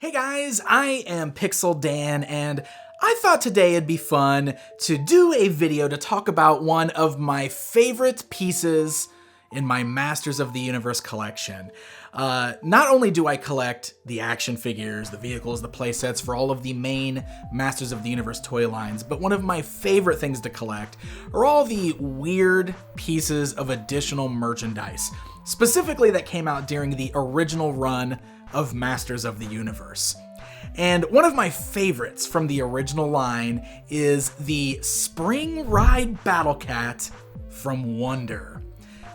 Hey guys, I am Pixel Dan, and I thought today it'd be fun to do a video to talk about one of my favorite pieces in my Masters of the Universe collection. Not only do I collect the action figures, the vehicles, the playsets for all of the main Masters of the Universe toy lines, but one of my favorite things to collect are all the weird pieces of additional merchandise, specifically that came out during the original run of Masters of the Universe. And one of my favorites from the original line is the Spring Ride Battle Cat from Wonder.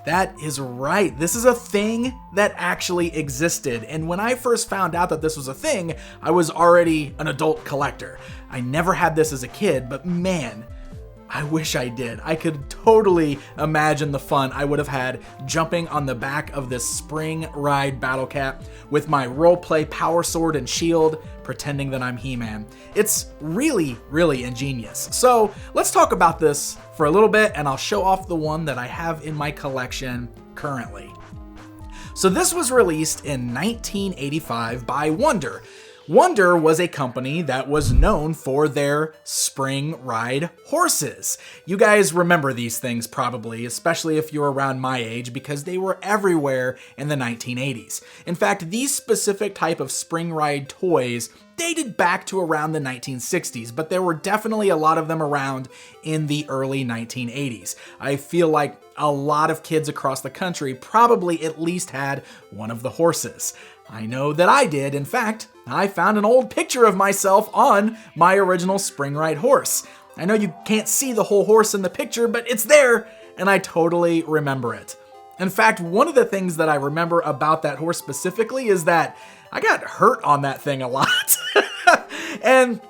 That is right, this is a thing that actually existed, and when I first found out that this was a thing, I was already an adult collector. I never had this as a kid, but man, I wish I did. I could totally imagine the fun I would have had jumping on the back of this Spring Ride Battle Cat with my roleplay power sword and shield, pretending that I'm He-Man. It's really, really ingenious. So let's talk about this for a little bit, and I'll show off the one that I have in my collection currently. So this was released in 1985 by Wonder. Wonder was a company that was known for their spring ride horses. You guys remember these things probably, especially if you're around my age, because they were everywhere in the 1980s. In fact, these specific type of spring ride toys dated back to around the 1960s, but there were definitely a lot of them around in the early 1980s. I feel like a lot of kids across the country probably at least had one of the horses. I know that I did. In fact, I found an old picture of myself on my original spring ride horse. I know you can't see the whole horse in the picture, but it's there, and I totally remember it. In fact, one of the things that I remember about that horse specifically is that I got hurt on that thing a lot. And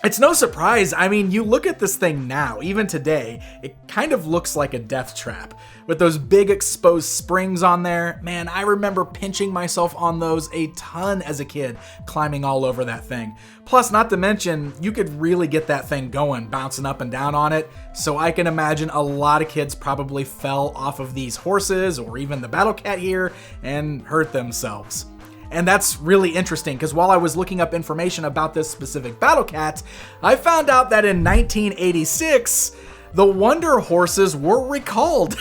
it's no surprise. I mean, you look at this thing now, even today, it kind of looks like a death trap. With those big exposed springs on there, man, I remember pinching myself on those a ton as a kid, climbing all over that thing. Plus, not to mention, you could really get that thing going, bouncing up and down on it. So I can imagine a lot of kids probably fell off of these horses or even the Battle Cat here and hurt themselves. And that's really interesting because while I was looking up information about this specific Battle Cat, I found out that in 1986, the Wonder horses were recalled.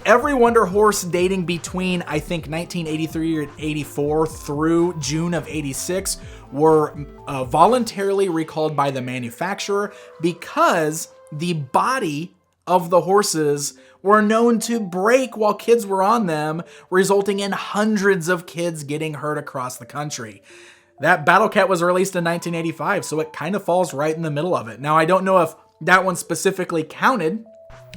Every Wonder horse dating between, I think, 1983 or 84 through June of 86 were voluntarily recalled by the manufacturer because the body of the horses were known to break while kids were on them, resulting in hundreds of kids getting hurt across the country. That Battle Cat was released in 1985, so it kind of falls right in the middle of it. Now, I don't know if that one specifically counted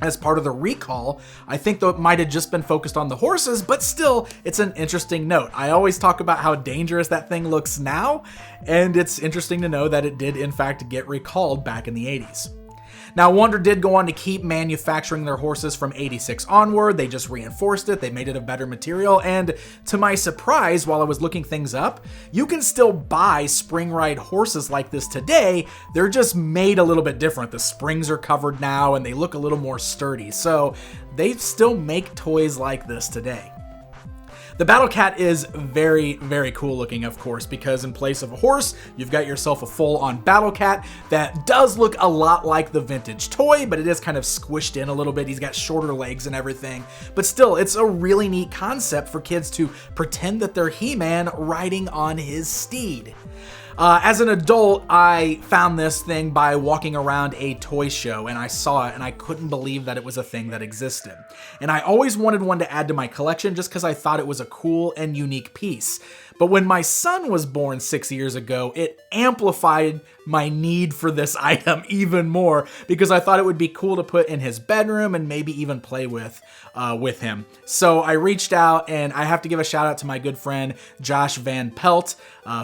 as part of the recall. I think that it might have just been focused on the horses, but still, it's an interesting note. I always talk about how dangerous that thing looks now, and it's interesting to know that it did in fact get recalled back in the 80s. Now, Wonder did go on to keep manufacturing their horses from 86 onward. They just reinforced it. They made it of better material. And to my surprise, while I was looking things up, you can still buy spring ride horses like this today. They're just made a little bit different. The springs are covered now and they look a little more sturdy. So they still make toys like this today. The Battle Cat is very, very cool looking, of course, because in place of a horse, you've got yourself a full-on Battle Cat that does look a lot like the vintage toy, but it is kind of squished in a little bit. He's got shorter legs and everything, but still, it's a really neat concept for kids to pretend that they're He-Man riding on his steed. As an adult, I found this thing by walking around a toy show, and I saw it, and I couldn't believe that it was a thing that existed. And I always wanted one to add to my collection just because I thought it was a cool and unique piece. But when my son was born 6 years ago, it amplified my need for this item even more because I thought it would be cool to put in his bedroom and maybe even play with him. So I reached out, and I have to give a shout out to my good friend Josh Van Pelt,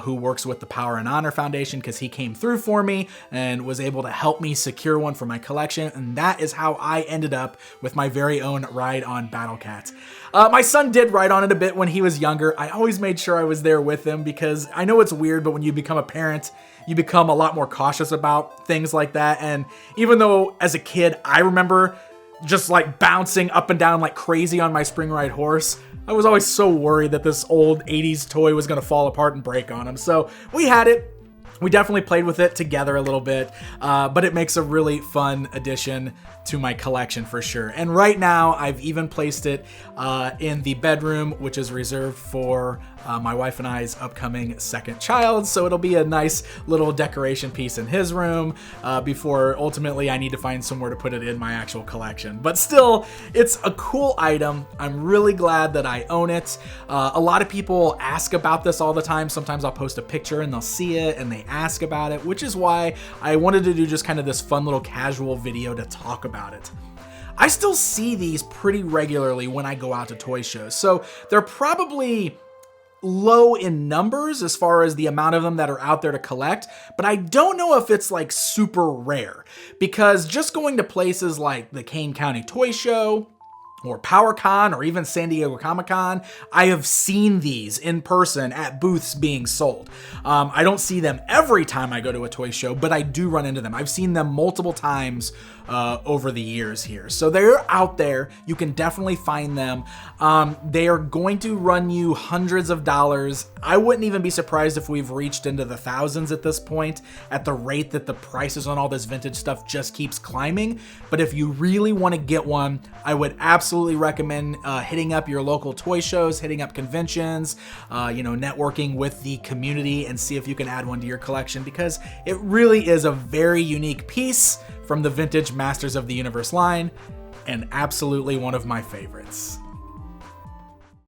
who works with the Power and Honor Foundation, because he came through for me and was able to help me secure one for my collection, and that is how I ended up with my very own ride on Battle Cat. My son did ride on it a bit when he was younger. I always made sure I was there with him because I know it's weird, but when you become a parent, you become a lot more cautious about things like that. And even though as a kid, I remember just like bouncing up and down like crazy on my spring ride horse, I was always so worried that this old 80s toy was going to fall apart and break on him. So we had it. We definitely played with it together a little bit, but it makes a really fun addition to my collection for sure. And right now, I've even placed it in the bedroom, which is reserved for my wife and I's upcoming second child. So it'll be a nice little decoration piece in his room before ultimately I need to find somewhere to put it in my actual collection. But still, it's a cool item. I'm really glad that I own it. A lot of people ask about this all the time. Sometimes I'll post a picture and they'll see it and they ask about it, which is why I wanted to do just kind of this fun little casual video to talk about it. I still see these pretty regularly when I go out to toy shows, so they're probably low in numbers as far as the amount of them that are out there to collect, but I don't know if it's like super rare, because just going to places like the Kane County Toy Show or PowerCon or even San Diego Comic-Con, I have seen these in person at booths being sold. I don't see them every time I go to a toy show, but I do run into them. I've seen them multiple times over the years here. So they're out there. You can definitely find them. They are going to run you hundreds of dollars. I wouldn't even be surprised if we've reached into the thousands at this point, at the rate that the prices on all this vintage stuff just keeps climbing. But if you really want to get one, I would absolutely recommend hitting up your local toy shows, hitting up conventions, networking with the community and see if you can add one to your collection, because it really is a very unique piece from the vintage Masters of the Universe line, and absolutely one of my favorites.